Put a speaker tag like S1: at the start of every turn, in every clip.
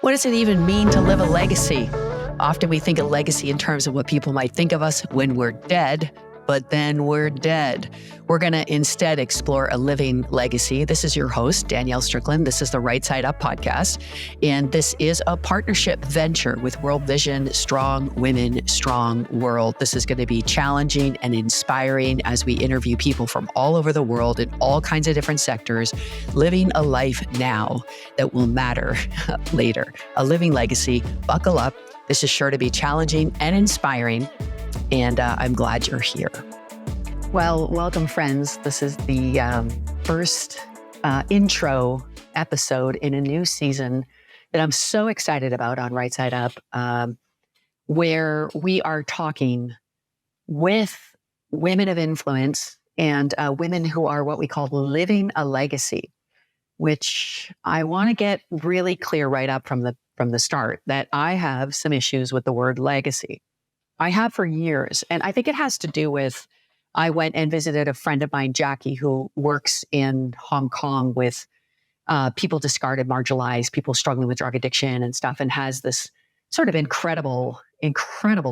S1: What does it even mean to live a legacy? Often we think of legacy in terms of what people might think of us when we're dead, but then we're dead. We're going to instead explore a living legacy. This is your host, Danielle Strickland. This is the Right Side Up podcast. And this is a partnership venture with World Vision, Strong Women, Strong World. This is going to be challenging and inspiring as we interview people from all over the world in all kinds of different sectors, living a life now that will matter later. A living legacy. Buckle up. This is sure to be challenging and inspiring. And I'm glad you're here. Well, welcome, friends. This is the first intro episode in a new season that I'm so excited about on Right Side Up, where we are talking with women of influence and women who are what we call living a legacy, which I want to get really clear right up from the start that I have some issues with the word legacy. I have for years. And I think it has to do with, I went and visited a friend of mine, Jackie, who works in Hong Kong with people discarded, marginalized, people struggling with drug addiction and stuff, and has this sort of incredible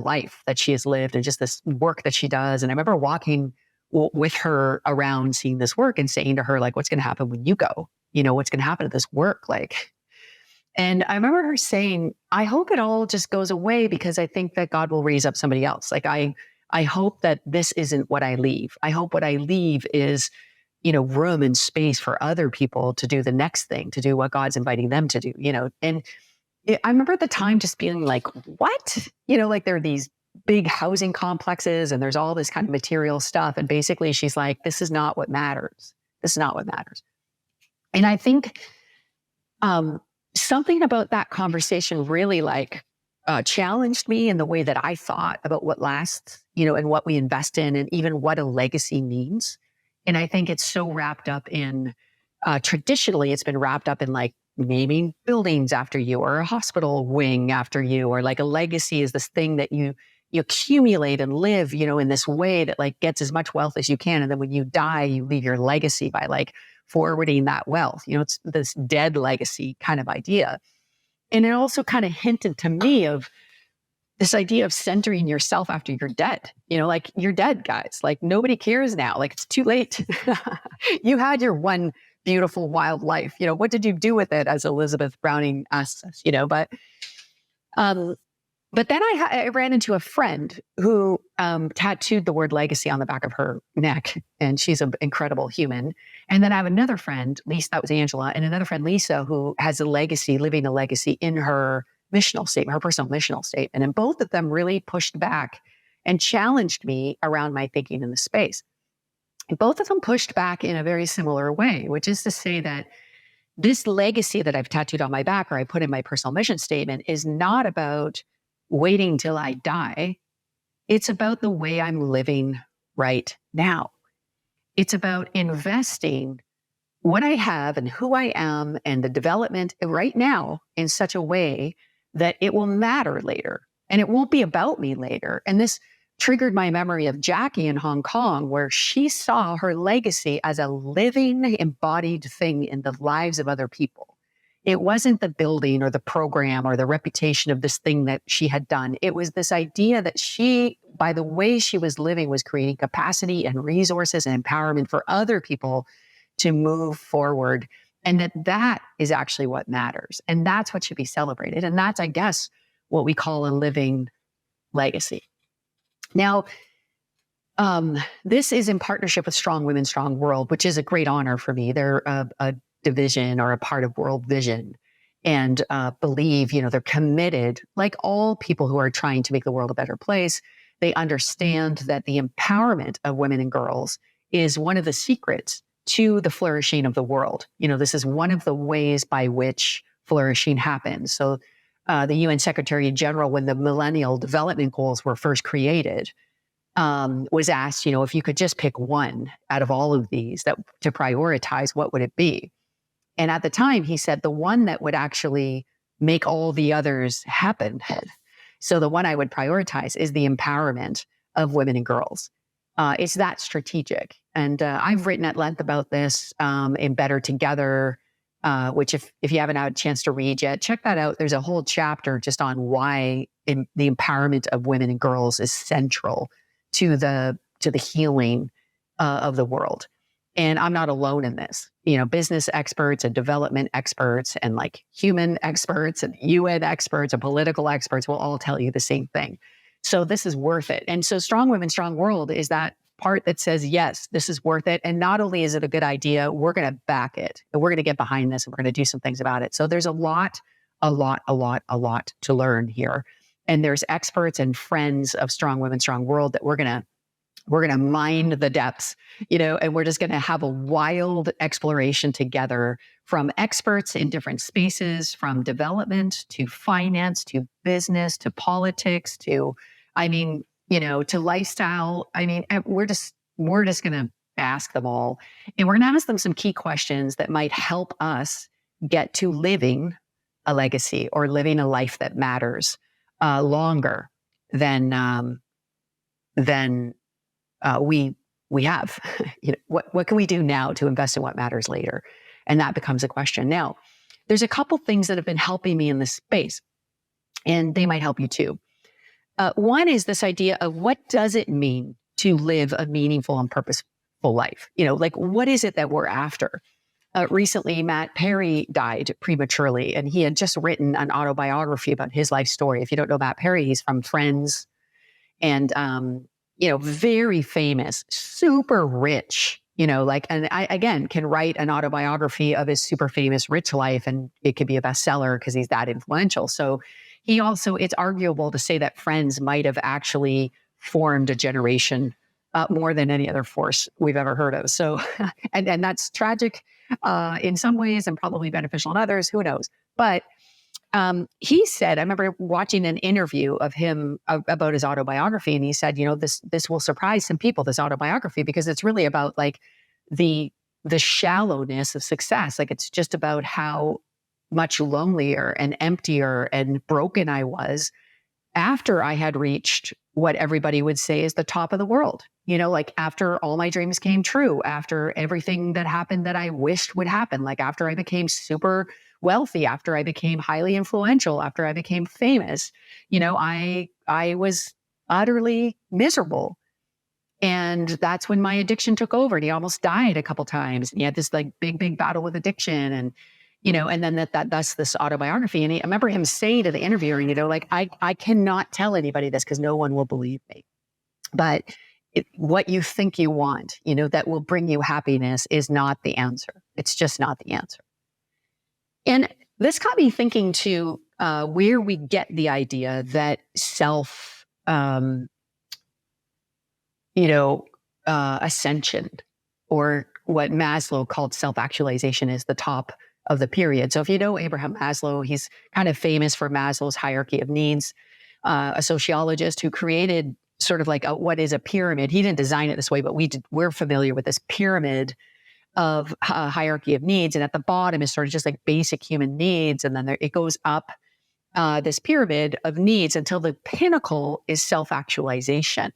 S1: life that she has lived and just this work that she does. And I remember walking with her around seeing this work and saying to her, like, what's going to happen when you go? You know, what's going to happen to this work? And I remember her saying, I hope it all just goes away because I think that God will raise up somebody else. Like, I hope that this isn't what I leave. I hope what I leave is, room and space for other people to do the next thing, to do what God's inviting them to do, And I remember at the time just being like, what? Like there are these big housing complexes and there's all this kind of material stuff. And basically she's like, this is not what matters. This is not what matters. And I think, something about that conversation really challenged me in the way that I thought about what lasts, and what we invest in and even what a legacy means. And I think it's so wrapped up in, traditionally, it's been wrapped up in naming buildings after you or a hospital wing after you, or like a legacy is this thing that you accumulate and live, in this way that gets as much wealth as you can. And then when you die, you leave your legacy by forwarding that wealth. It's this dead legacy kind of idea. And it also kind of hinted to me of this idea of centering yourself after you're dead. You're dead, guys. Nobody cares now. It's too late. You had your one beautiful, wild life. What did you do with it, as Elizabeth Browning asks us, But then I ran into a friend who tattooed the word legacy on the back of her neck, and she's an incredible human. And then I have another friend, Lisa, that was Angela, and another friend, Lisa, who has a legacy, living a legacy in her missional statement, her personal missional statement. And both of them really pushed back and challenged me around my thinking in the space. And both of them pushed back in a very similar way, which is to say that this legacy that I've tattooed on my back or I put in my personal mission statement is not about waiting till I die. It's about the way I'm living right now. It's about investing what I have and who I am and the development right now in such a way that it will matter later and it won't be about me later. And this triggered my memory of Jackie in Hong Kong, where she saw her legacy as a living, embodied thing in the lives of other people. It wasn't the building or the program or the reputation of this thing that she had done. It was this idea that she, by the way she was living, was creating capacity and resources and empowerment for other people to move forward. And that is actually what matters. And that's what should be celebrated. And that's, I guess, what we call a living legacy. Now, this is in partnership with Strong Women, Strong World, which is a great honor for me. They're a division or a part of World Vision, and believe, they're committed, like all people who are trying to make the world a better place. They understand that the empowerment of women and girls is one of the secrets to the flourishing of the world. This is one of the ways by which flourishing happens. So the UN Secretary General, when the Millennial Development Goals were first created, was asked, if you could just pick one out of all of these to prioritize, what would it be? And at the time, he said the one that would actually make all the others happen. So the one I would prioritize is the empowerment of women and girls. It's that strategic. And I've written at length about this in Better Together, which if you haven't had a chance to read yet, check that out. There's a whole chapter just on why the empowerment of women and girls is central to the healing of the world. And I'm not alone in this. Business experts and development experts and like human experts and UN experts and political experts will all tell you the same thing. So this is worth it. And so Strong Women, Strong World is that part that says, yes, this is worth it. And not only is it a good idea, we're going to back it and we're going to get behind this and we're going to do some things about it. So there's a lot to learn here. And there's experts and friends of Strong Women, Strong World that we're going to mine the depths, and we're just going to have a wild exploration together from experts in different spaces, from development to finance, to business, to politics, to lifestyle. We're just going to ask them all. And we're going to ask them some key questions that might help us get to living a legacy or living a life that matters longer than we have. What can we do now to invest in what matters later? And that becomes a question. Now, there's a couple things that have been helping me in this space, and they might help you too. One is this idea of what does it mean to live a meaningful and purposeful life? What is it that we're after? Recently, Matt Perry died prematurely, and he had just written an autobiography about his life story. If you don't know Matt Perry, he's from Friends and, very famous, super rich, and I, again, can write an autobiography of his super famous rich life, and it could be a bestseller because he's that influential. So it's arguable to say that Friends might have actually formed a generation more than any other force we've ever heard of. So, and that's tragic in some ways and probably beneficial in others, who knows? But he said, I remember watching an interview of him about his autobiography, and he said, this will surprise some people, this autobiography, because it's really about like the shallowness of success. Like it's just about how much lonelier and emptier and broken I was after I had reached what everybody would say is the top of the world. After all my dreams came true, after everything that happened that I wished would happen, like after I became super wealthy, after I became highly influential, after I became famous, I was utterly miserable. And that's when my addiction took over, and he almost died a couple times. And he had this like big battle with addiction, and and then that's this autobiography. And I remember him saying to the interviewer, I cannot tell anybody this because no one will believe me. But what you think you want, that will bring you happiness is not the answer. It's just not the answer. And this got me thinking too, where we get the idea that ascension, or what Maslow called self-actualization, is the top of the period. So if you know Abraham Maslow, he's kind of famous for Maslow's hierarchy of needs, a sociologist who created sort of like what is a pyramid. He didn't design it this way, but we're familiar with this pyramid of hierarchy of needs. And at the bottom is sort of just like basic human needs. And then it goes up this pyramid of needs until the pinnacle is self-actualization.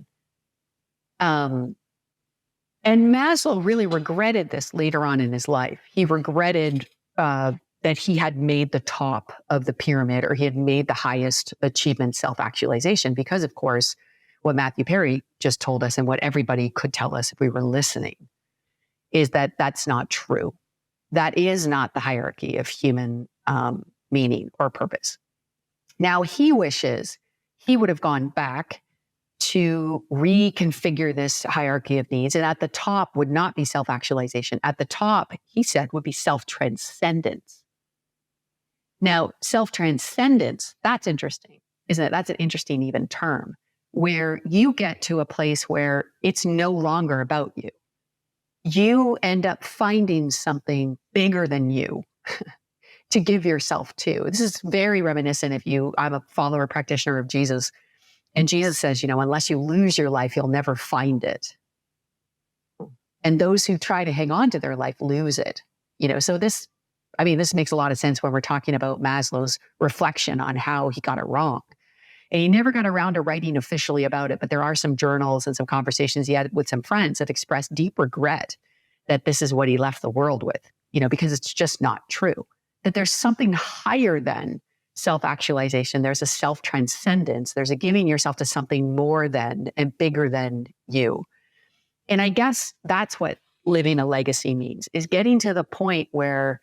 S1: And Maslow really regretted this later on in his life. He regretted that he had made the top of the pyramid, or he had made the highest achievement, self-actualization, because of course, what Matthew Perry just told us and what everybody could tell us if we were listening is that that's not true. That is not the hierarchy of human meaning or purpose. Now, he wishes he would have gone back to reconfigure this hierarchy of needs. And at the top would not be self-actualization. At the top, he said, would be self-transcendence. Now, self-transcendence, that's interesting, isn't it? That's an interesting even term, where you get to a place where it's no longer about you. You end up finding something bigger than you to give yourself to. This is very reminiscent I'm a follower practitioner of Jesus. And Jesus says, unless you lose your life, you'll never find it. And those who try to hang on to their life lose it. So this makes a lot of sense when we're talking about Maslow's reflection on how he got it wrong. And he never got around to writing officially about it, but there are some journals and some conversations he had with some friends that expressed deep regret that this is what he left the world with. because it's just not true. That there's something higher than self-actualization. There's a self-transcendence. There's a giving yourself to something more than and bigger than you. And I guess that's what living a legacy means, is getting to the point where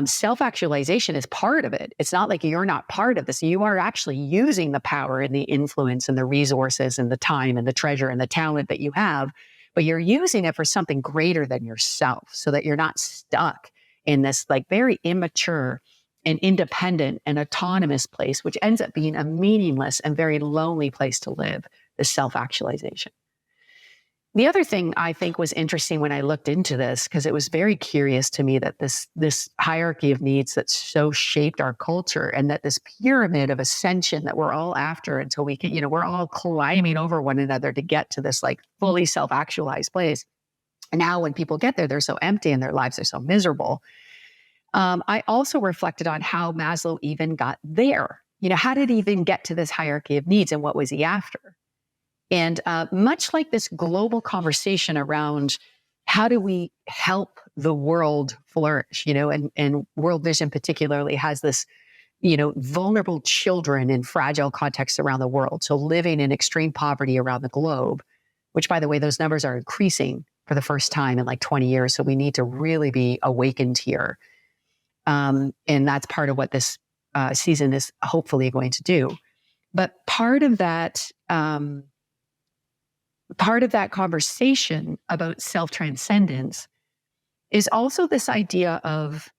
S1: self-actualization is part of it. It's not like you're not part of this. You are actually using the power and the influence and the resources and the time and the treasure and the talent that you have, but you're using it for something greater than yourself so that you're not stuck in this like very immature and independent and autonomous place, which ends up being a meaningless and very lonely place to live, this self-actualization. The other thing I think was interesting when I looked into this, because it was very curious to me that this hierarchy of needs that so shaped our culture, and that this pyramid of ascension that we're all after until we can, we're all climbing over one another to get to this like fully self-actualized place. And now when people get there, they're so empty and their lives are so miserable. I also reflected on how Maslow even got there. How did he even get to this hierarchy of needs, and what was he after? And much like this global conversation around how do we help the world flourish, and World Vision particularly has this, vulnerable children in fragile contexts around the world. So living in extreme poverty around the globe, which, by the way, those numbers are increasing for the first time in like 20 years. So we need to really be awakened here. And that's part of what this season is hopefully going to do. But part of that conversation about self-transcendence is also this idea of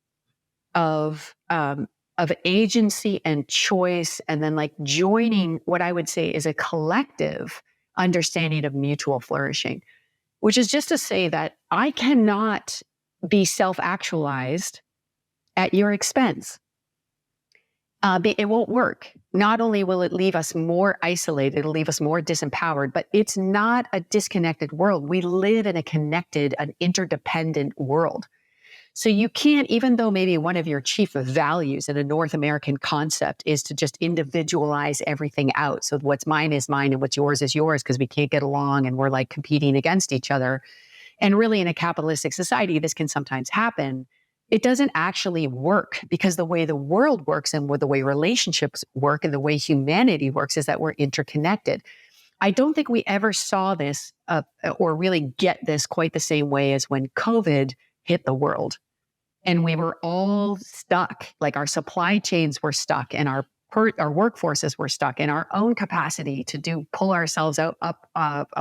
S1: agency and choice, and then like joining what I would say is a collective understanding of mutual flourishing, which is just to say that I cannot be self-actualized at your expense. It won't work. Not only will it leave us more isolated, it'll leave us more disempowered, but it's not a disconnected world. We live in a connected, an interdependent world. So you can't, even though maybe one of your chief values in a North American concept is to just individualize everything out. So what's mine is mine and what's yours is yours, because we can't get along and we're like competing against each other. And really in a capitalistic society, this can sometimes happen. It doesn't actually work, because the way the world works and the way relationships work and the way humanity works is that we're interconnected. I don't think we ever saw this or really get this quite the same way as when COVID hit the world. And we were all stuck, like our supply chains were stuck, and our workforces were stuck, and our own capacity to pull ourselves up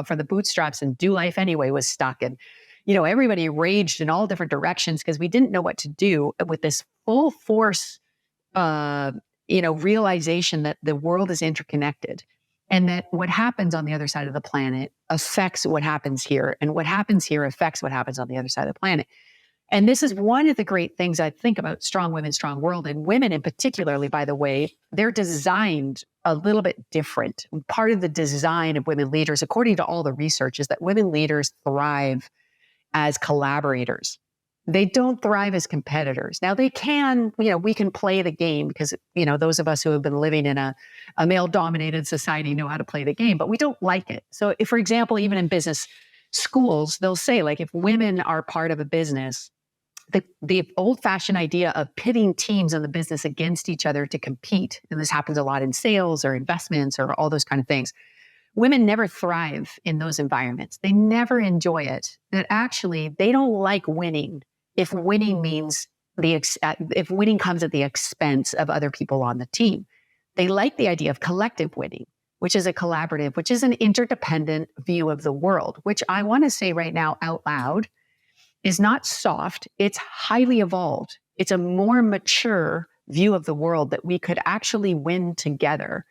S1: from the bootstraps and do life anyway was stuck. And everybody raged in all different directions because we didn't know what to do with this full force, realization that the world is interconnected, and that what happens on the other side of the planet affects what happens here, and what happens here affects what happens on the other side of the planet. And this is one of the great things I think about Strong Women, Strong World, and women in particularly, by the way, they're designed a little bit different. Part of the design of women leaders, according to all the research, is that women leaders thrive as collaborators. They don't thrive as competitors. Now they can, we can play the game because, those of us who have been living in a male-dominated society know how to play the game, but we don't like it. So if, for example, even in business schools, they'll say, like, if women are part of a business, the old-fashioned idea of pitting teams in the business against each other to compete, and this happens a lot in sales or investments or all those kind of things, women never thrive in those environments. They never enjoy it. That actually, they don't like winning if winning means if winning comes at the expense of other people on the team. They like the idea of collective winning, which is a collaborative, which is an interdependent view of the world, which I want to say right now out loud is not soft. It's highly evolved. It's a more mature view of the world that we could actually win together.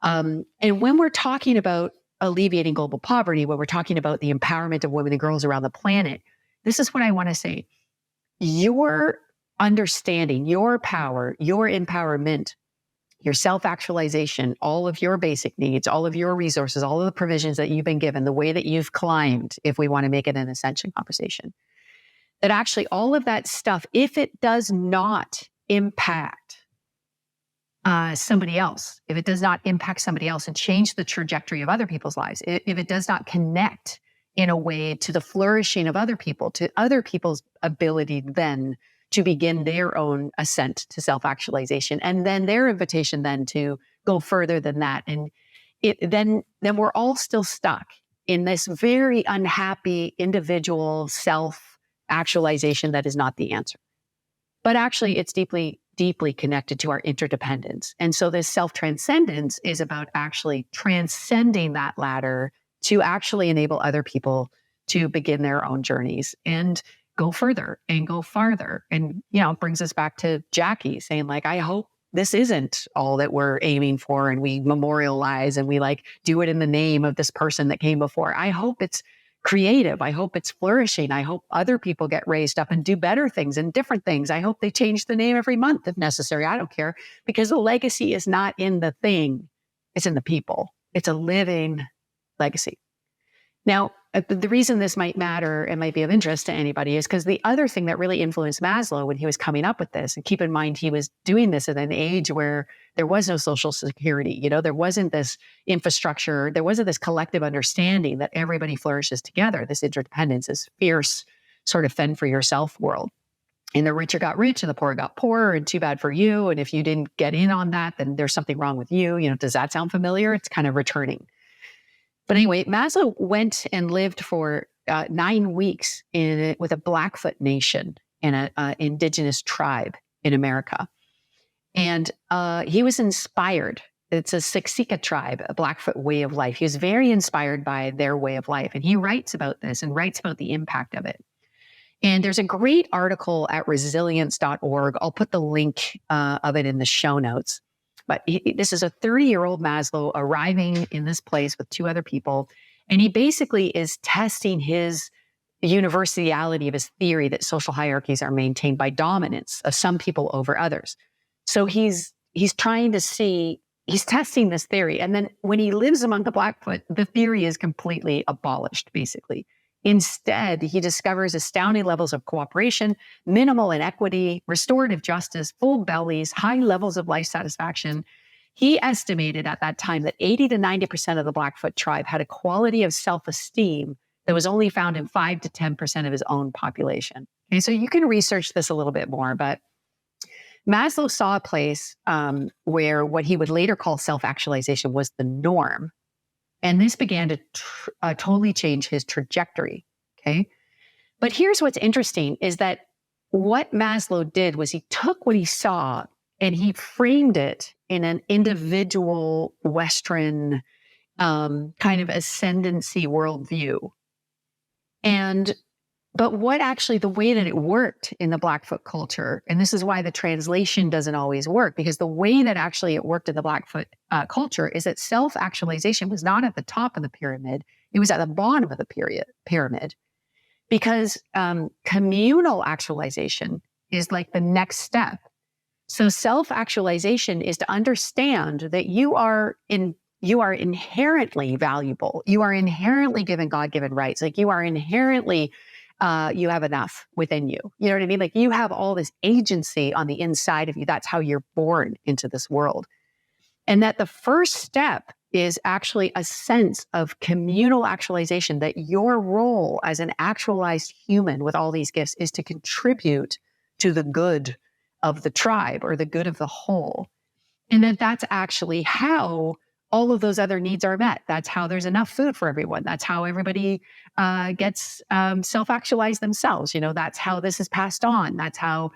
S1: And when we're talking about alleviating global poverty, when we're talking about the empowerment of women and girls around the planet, this is what I want to say. Your understanding, your power, your empowerment, your self-actualization, all of your basic needs, all of your resources, all of the provisions that you've been given, the way that you've climbed, if we want to make it an ascension conversation, that actually all of that stuff, if it does not impact somebody else, if it does not impact somebody else and change the trajectory of other people's lives, if it does not connect in a way to the flourishing of other people, to other people's ability then to begin their own ascent to self-actualization, and then their invitation then to go further than that. And then we're all still stuck in this very unhappy individual self-actualization that is not the answer. But actually, it's deeply, deeply connected to our interdependence. And so this self-transcendence is about actually transcending that ladder to actually enable other people to begin their own journeys and go further and go farther. And, it brings us back to Jackie saying, like, I hope this isn't all that we're aiming for and we memorialize and we do it in the name of this person that came before. I hope it's creative. I hope it's flourishing. I hope other people get raised up and do better things and different things. I hope they change the name every month if necessary. I don't care, because the legacy is not in the thing. It's in the people. It's a living legacy. Now, the reason this might matter and might be of interest to anybody is because the other thing that really influenced Maslow when he was coming up with this, and keep in mind, he was doing this at an age where there was no social security, there wasn't this infrastructure, there wasn't this collective understanding that everybody flourishes together, this interdependence, this fierce sort of fend for yourself world. And the richer got rich and the poor got poorer, and too bad for you. And if you didn't get in on that, then there's something wrong with you. Does that sound familiar? It's kind of returning. But anyway, Maslow went and lived for 9 weeks with a Blackfoot nation and an indigenous tribe in America. And he was inspired. It's a Siksika tribe, a Blackfoot way of life. He was very inspired by their way of life. And he writes about this and writes about the impact of it. And there's a great article at resilience.org. I'll put the link of it in the show notes. But this is a 30-year-old Maslow arriving in this place with 2 other people. And he basically is testing his universality of his theory that social hierarchies are maintained by dominance of some people over others. So he's trying to see, he's testing this theory. And then when he lives among the Blackfoot, the theory is completely abolished, basically. Instead, he discovers astounding levels of cooperation, minimal inequity, restorative justice, full bellies, high levels of life satisfaction. He estimated at that time that 80 to 90% of the Blackfoot tribe had a quality of self-esteem that was only found in 5 to 10% of his own population. Okay, so you can research this a little bit more, but Maslow saw a place where what he would later call self-actualization was the norm. And this began to totally change his trajectory, okay? But here's what's interesting is that what Maslow did was he took what he saw and he framed it in an individual Western kind of ascendancy worldview. But what actually, the way that it worked in the Blackfoot culture, and this is why the translation doesn't always work, because the way that actually it worked in the Blackfoot culture is that self-actualization was not at the top of the pyramid, it was at the bottom of the pyramid. Because communal actualization is like the next step. So self-actualization is to understand that you are inherently valuable. You are inherently given God-given rights. Like you are inherently you have enough within you. You know what I mean? Like you have all this agency on the inside of you. That's how you're born into this world. And that the first step is actually a sense of communal actualization, that your role as an actualized human with all these gifts is to contribute to the good of the tribe or the good of the whole. And that's actually how all of those other needs are met. That's how there's enough food for everyone. That's how everybody gets self-actualized themselves. That's how this is passed on. That's how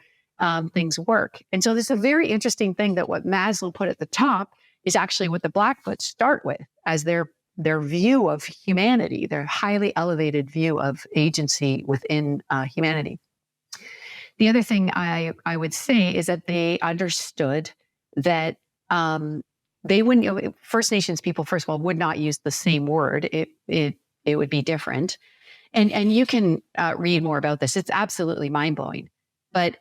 S1: things work. And so this is a very interesting thing that what Maslow put at the top is actually what the Blackfoot start with as their view of humanity, their highly elevated view of agency within humanity. The other thing I would say is that they understood that they wouldn't, First Nations people, first of all, would not use the same word. It would be different. And you can read more about this. It's absolutely mind-blowing. But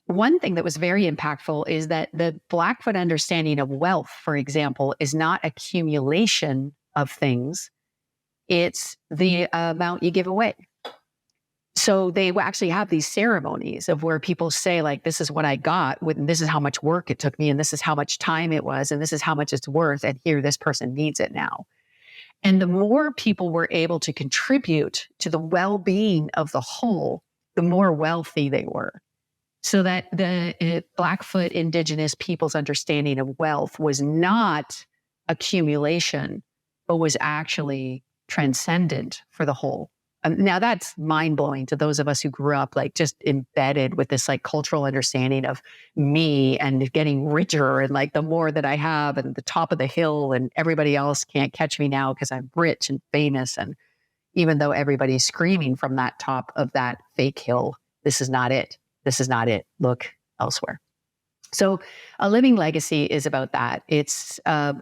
S1: one thing that was very impactful is that the Blackfoot understanding of wealth, for example, is not accumulation of things. It's the amount you give away. So they actually have these ceremonies of where people say, like, this is what I got, and this is how much work it took me, and this is how much time it was, and this is how much it's worth, and here, this person needs it now. And the more people were able to contribute to the well-being of the whole, the more wealthy they were. So that the Blackfoot indigenous people's understanding of wealth was not accumulation, but was actually transcendent for the whole. Now that's mind-blowing to those of us who grew up like just embedded with this like cultural understanding of me and getting richer and like the more that I have and the top of the hill and everybody else can't catch me now because I'm rich and famous. And even though everybody's screaming from that top of that fake hill, this is not it. This is not it. Look elsewhere. So a living legacy is about that. It's a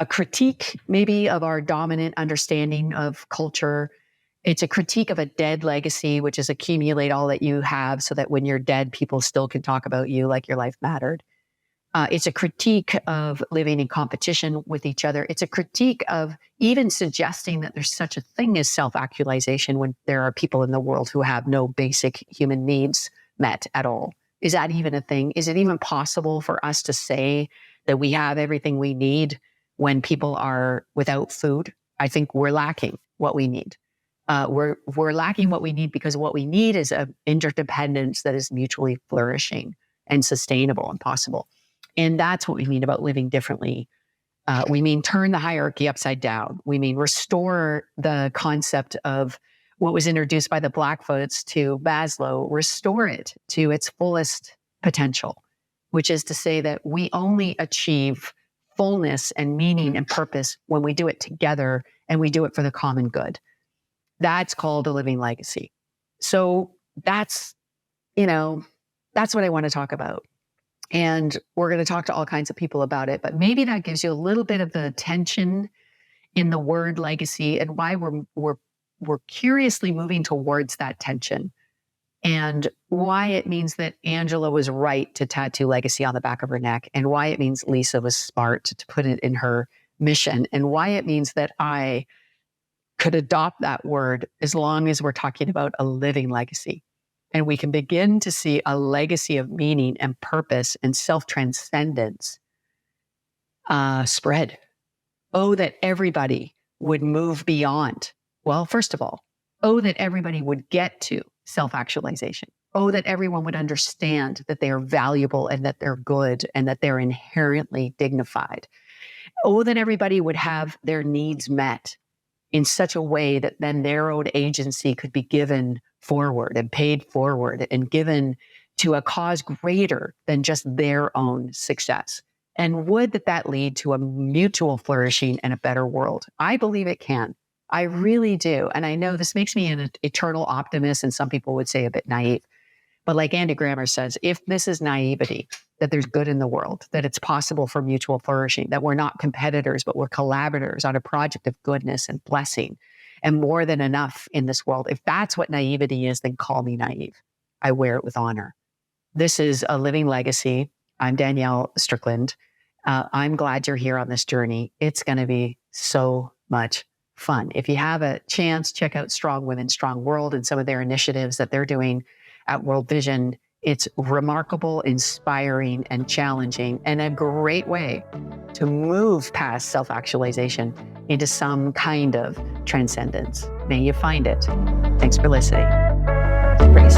S1: critique maybe of our dominant understanding of culture. It's a critique of a dead legacy, which is accumulate all that you have so that when you're dead, people still can talk about you like your life mattered. It's a critique of living in competition with each other. It's a critique of even suggesting that there's such a thing as self-actualization when there are people in the world who have no basic human needs met at all. Is that even a thing? Is it even possible for us to say that we have everything we need when people are without food? I think we're lacking what we need. We're lacking what we need because what we need is an interdependence that is mutually flourishing and sustainable and possible. And that's what we mean about living differently. We mean turn the hierarchy upside down. We mean restore the concept of what was introduced by the Blackfoots to Maslow, restore it to its fullest potential, which is to say that we only achieve fullness and meaning and purpose when we do it together and we do it for the common good. That's called a living legacy. So that's what I want to talk about. And we're going to talk to all kinds of people about it, but maybe that gives you a little bit of the tension in the word legacy and why we're curiously moving towards that tension and why it means that Angela was right to tattoo legacy on the back of her neck and why it means Lisa was smart to put it in her mission and why it means that I could adopt that word as long as we're talking about a living legacy. And we can begin to see a legacy of meaning and purpose and self-transcendence spread. Oh, that everybody would move beyond. Well, first of all, oh, that everybody would get to self-actualization. Oh, that everyone would understand that they are valuable and that they're good and that they're inherently dignified. Oh, that everybody would have their needs met in such a way that then their own agency could be given forward and paid forward and given to a cause greater than just their own success. And would that lead to a mutual flourishing and a better world? I believe it can. I really do. And I know this makes me an eternal optimist, and some people would say a bit naive. But like Andy Grammer says, if this is naivety, that there's good in the world, that it's possible for mutual flourishing, that we're not competitors, but we're collaborators on a project of goodness and blessing and more than enough in this world. If that's what naivety is, then call me naive. I wear it with honor. This is a living legacy. I'm Danielle Strickland. I'm glad you're here on this journey. It's going to be so much fun. If you have a chance, check out Strong Women, Strong World and some of their initiatives that they're doing at World Vision. It's remarkable, inspiring, and challenging, and a great way to move past self-actualization into some kind of transcendence. May you find it. Thanks for listening. Grace.